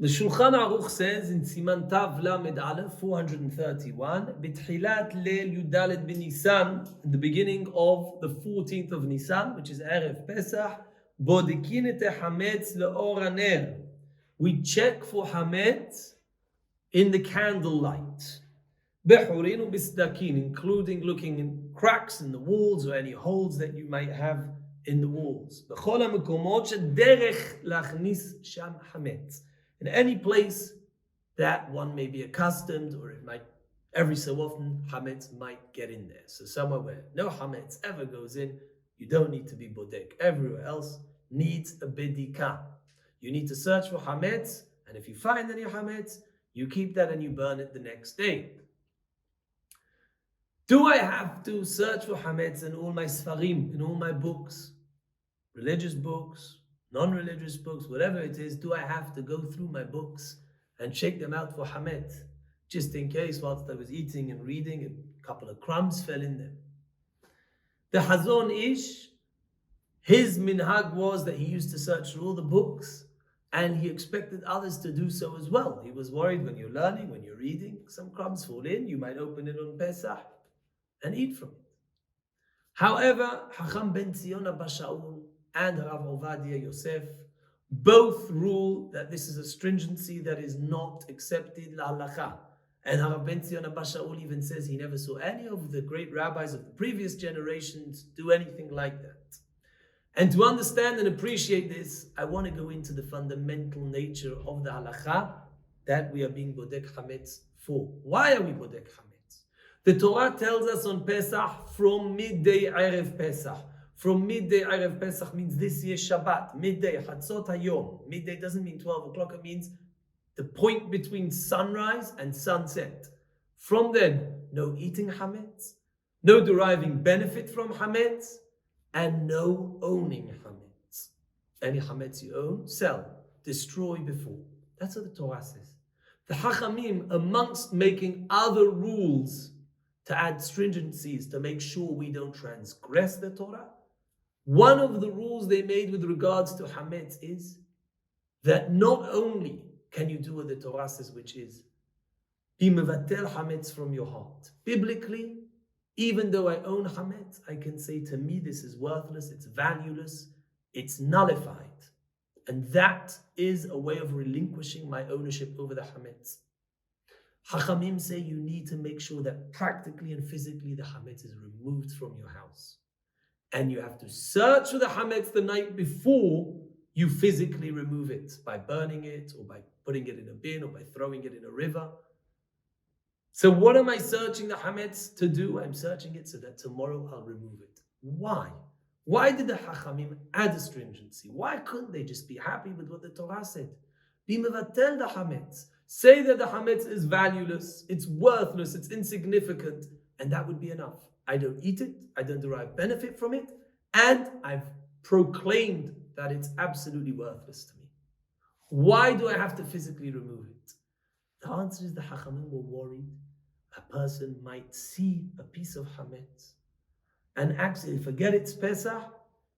The Shulchan Aruch says in Siman Tav Lamed Aleph 431, B'tchilat Leil Yudalet b'Nisan, in the beginning of the 14th of Nisan, which is Erev Pesaḥ, Bodikin et Ḥametz le'or haner. We check for Ḥametz in the candlelight. Bechurin u'bisdakin, including looking in cracks in the walls or any holes that you might have in the walls. B'chol ha'mekomot shederech lachnis sham Ḥametz. In any place that one may be accustomed, or it might, every so often, Ḥametz might get in there. So somewhere where no Ḥametz ever goes in, you don't need to be bodek. Everywhere else needs a Bedikat. You need to search for Ḥametz, and if you find any Ḥametz, you keep that and you burn it the next day. Do I have to search for Ḥametz in all my sfarim, in all my books, religious books, non-religious books, whatever it is? Do I have to go through my books and check them out for Ḥametz, just in case whilst I was eating and reading, a couple of crumbs fell in there? The Hazon Ish, his minhag was that he used to search through all the books, and he expected others to do so as well. He was worried when you're learning, when you're reading, some crumbs fall in, you might open it on Pesaḥ and eat from it. However, Hacham ben Zion Abba Shaul and Rav Ovadia Yosef both rule that this is a stringency that is not accepted la halacha. And Rav ben Zion Abba Shaul even says he never saw any of the great rabbis of the previous generations do anything like that. And to understand and appreciate this, I want to go into the fundamental nature of the halacha that we are being bodek Ḥametz for. Why are we bodek Ḥametz? The Torah tells us on Pesaḥ from midday Erev Pesaḥ. From midday Erev Pesaḥ means this year Shabbat, midday, Chatzot Hayom. Midday doesn't mean 12 o'clock, it means the point between sunrise and sunset. From then, no eating Ḥametz, no deriving benefit from Ḥametz, and no owning Ḥametz. Any Ḥametz you own, sell, destroy before. That's what the Torah says. The Chachamim, amongst making other rules to add stringencies to make sure we don't transgress the Torah, one of the rules they made with regards to Ḥametz is that not only can you do what the Torah says, which is be mevatel Ḥametz from your heart. Biblically, even though I own Ḥametz, I can say to me this is worthless, it's valueless, it's nullified. And that is a way of relinquishing my ownership over the Ḥametz. Chachamim say you need to make sure that practically and physically the Ḥametz is removed from your house. And you have to search for the Ḥametz the night before you physically remove it, by burning it, or by putting it in a bin, or by throwing it in a river. So what am I searching the Ḥametz to do? I'm searching it so that tomorrow I'll remove it. Why? Why did the Chachamim add a stringency? Why couldn't they just be happy with what the Torah said? Be mevatel the Ḥametz. Say that the Ḥametz is valueless, it's worthless, it's insignificant, and that would be enough. I don't eat it, I don't derive benefit from it, and I've proclaimed that it's absolutely worthless to me. Why do I have to physically remove it? The answer is the Chachamim were worried a person might see a piece of Ḥametz and actually forget it's Pesaḥ.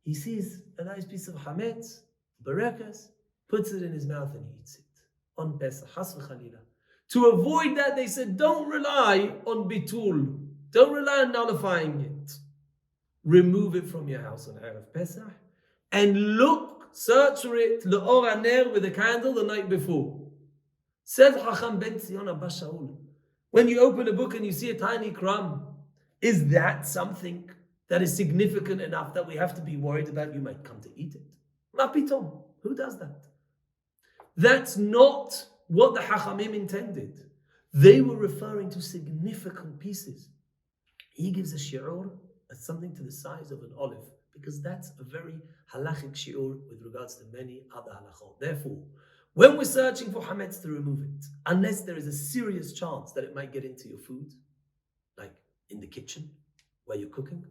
He sees a nice piece of Ḥametz, barakas, puts it in his mouth and eats it on Pesaḥ, Has v'chalila. To avoid that, they said, don't rely on bitul. Don't rely on nullifying it. Remove it from your house on Erev Pesaḥ and look, search for it, le'or haner, with a candle the night before. Said Hacham ben Zion Abba Shaul, when you open a book and you see a tiny crumb, is that something that is significant enough that we have to be worried about? You might come to eat it. Ma pitom, who does that? That's not what the Chachamim intended. They were referring to significant pieces. He gives a shi'ur as something to the size of an olive, because that's a very halachic shi'ur with regards to many other halachot. Therefore, when we're searching for Ḥametz to remove it, unless there is a serious chance that it might get into your food, like in the kitchen where you're cooking,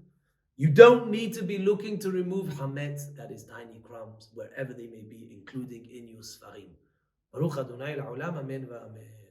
you don't need to be looking to remove Ḥametz, that is tiny crumbs, wherever they may be, including in your sfarim. Baruch Adonai l'olam, amen v'amen.